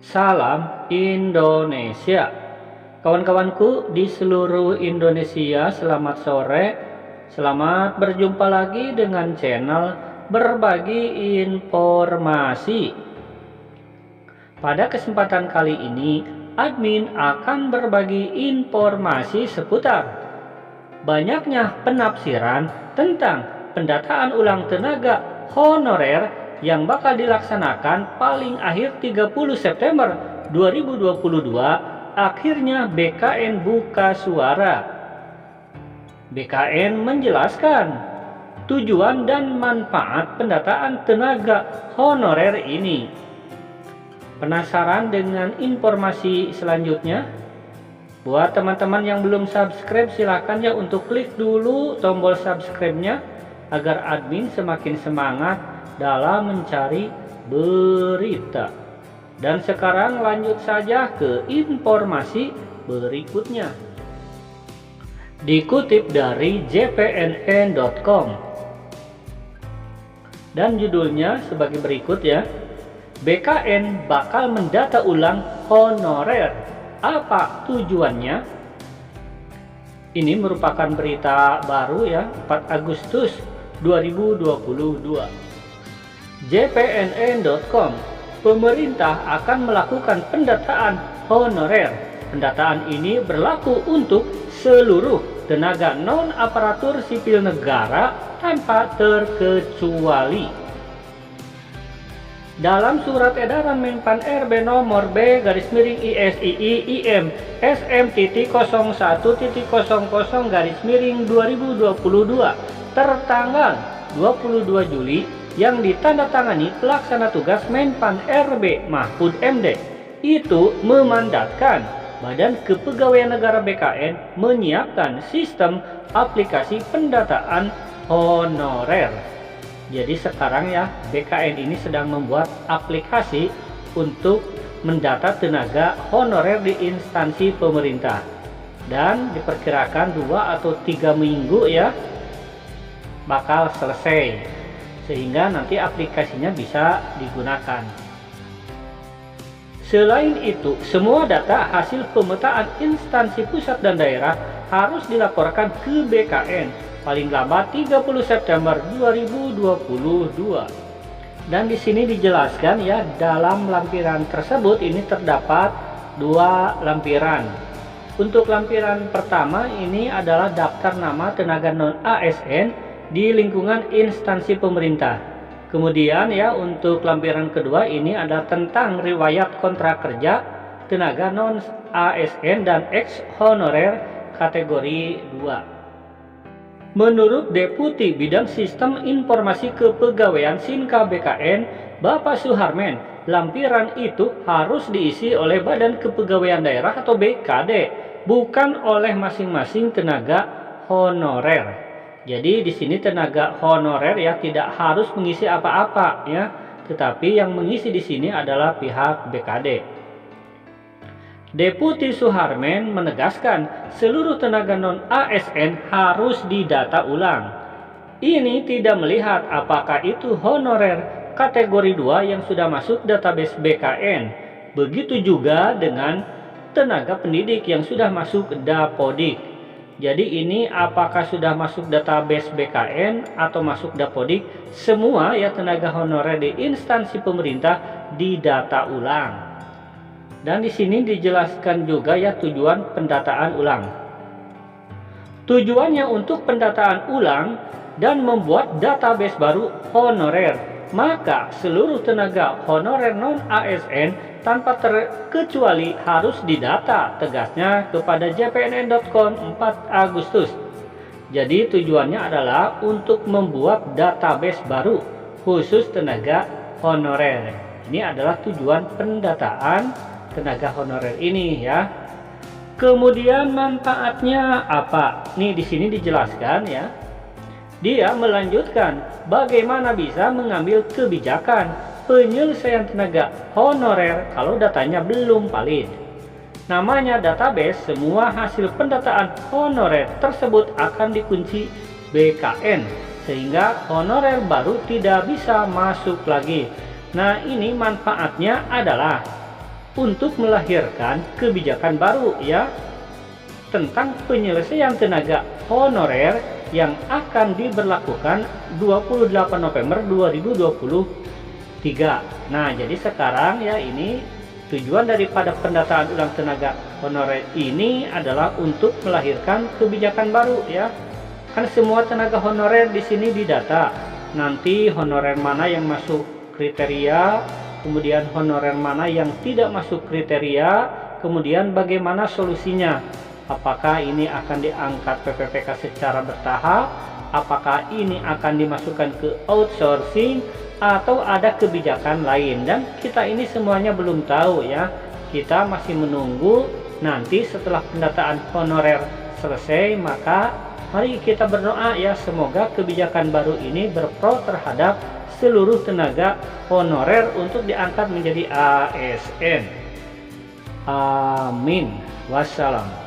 Salam Indonesia. Kawan-kawanku di seluruh Indonesia, selamat sore. Selamat berjumpa lagi dengan channel Berbagi Informasi. Pada kesempatan kali ini, admin akan berbagi informasi seputar banyaknya penafsiran tentang pendataan ulang tenaga honorer yang bakal dilaksanakan paling akhir 30 September 2022. Akhirnya BKN buka suara. BKN menjelaskan tujuan dan manfaat pendataan tenaga honorer ini. Penasaran dengan informasi selanjutnya? Buat teman-teman yang belum subscribe, silahkan ya untuk klik dulu tombol subscribe-nya agar admin semakin semangat dalam mencari berita. Dan sekarang lanjut saja ke informasi berikutnya. Dikutip dari jpnn.com dan judulnya sebagai berikut ya. BKN bakal mendata ulang honorer. Apa tujuannya? Ini merupakan berita baru ya, 4 Agustus 2022. jpnn.com, pemerintah akan melakukan pendataan honorer. Pendataan ini berlaku untuk seluruh tenaga non-aparatur sipil negara tanpa terkecuali. Dalam surat edaran Menpan RB nomor B/ISII/IM SM.01.00/2022 tertanggal 22 Juli yang ditandatangani pelaksana tugas Menpan RB Mahfud MD, itu memandatkan Badan Kepegawaian Negara BKN menyiapkan sistem aplikasi pendataan honorer. Jadi sekarang ya, BKN ini sedang membuat aplikasi untuk mendata tenaga honorer di instansi pemerintah. Dan diperkirakan 2 atau 3 minggu ya bakal selesai, sehingga nanti aplikasinya bisa digunakan. Selain itu, semua data hasil pemetaan instansi pusat dan daerah harus dilaporkan ke BKN paling lambat 30 September 2022. Dan di sini dijelaskan ya, dalam lampiran tersebut ini terdapat 2 lampiran. Untuk lampiran pertama ini adalah daftar nama tenaga non ASN di lingkungan instansi pemerintah. Kemudian ya, untuk lampiran kedua ini ada tentang riwayat kontrak kerja tenaga non ASN dan ex honorer kategori 2. Menurut Deputi Bidang Sistem Informasi Kepegawaian Sinka BKN, Bapak Suharmen, lampiran itu harus diisi oleh Badan Kepegawaian Daerah atau BKD, bukan oleh masing-masing tenaga honorer. Jadi di sini tenaga honorer ya tidak harus mengisi apa-apa ya, tetapi yang mengisi di sini adalah pihak BKD. Deputi Suharmen menegaskan seluruh tenaga non-ASN harus didata ulang. Ini tidak melihat apakah itu honorer kategori 2 yang sudah masuk database BKN. Begitu juga dengan tenaga pendidik yang sudah masuk Dapodik. Jadi ini apakah sudah masuk database BKN atau masuk Dapodik, semua ya tenaga honorer di instansi pemerintah didata ulang. Dan di sini dijelaskan juga ya tujuan pendataan ulang. Tujuannya untuk pendataan ulang dan membuat database baru honorer. Maka seluruh tenaga honorer non ASN tanpa terkecuali harus didata, tegasnya kepada jpnn.com 4 Agustus. Jadi tujuannya adalah untuk membuat database baru khusus tenaga honorer. Ini adalah tujuan pendataan tenaga honorer ini ya. Kemudian manfaatnya apa? Nih di sini dijelaskan ya. Dia melanjutkan bagaimana bisa mengambil kebijakan penyelesaian tenaga honorer kalau datanya belum valid. Namanya database, semua hasil pendataan honorer tersebut akan dikunci BKN sehingga honorer baru tidak bisa masuk lagi. Nah, ini manfaatnya adalah untuk melahirkan kebijakan baru ya tentang penyelesaian tenaga honorer yang akan diberlakukan 28 November 2023. Nah, jadi sekarang ya ini tujuan daripada pendataan ulang tenaga honorer ini adalah untuk melahirkan kebijakan baru ya. Kan semua tenaga honorer di sini didata. Nanti honorer mana yang masuk kriteria, kemudian honorer mana yang tidak masuk kriteria, kemudian bagaimana solusinya. Apakah ini akan diangkat PPPK secara bertahap, apakah ini akan dimasukkan ke outsourcing, atau ada kebijakan lain. Dan kita ini semuanya belum tahu ya. Kita masih menunggu nanti setelah pendataan honorer selesai, maka mari kita berdoa ya, semoga kebijakan baru ini berpro terhadap seluruh tenaga honorer untuk diangkat menjadi ASN. Amin. Wassalam.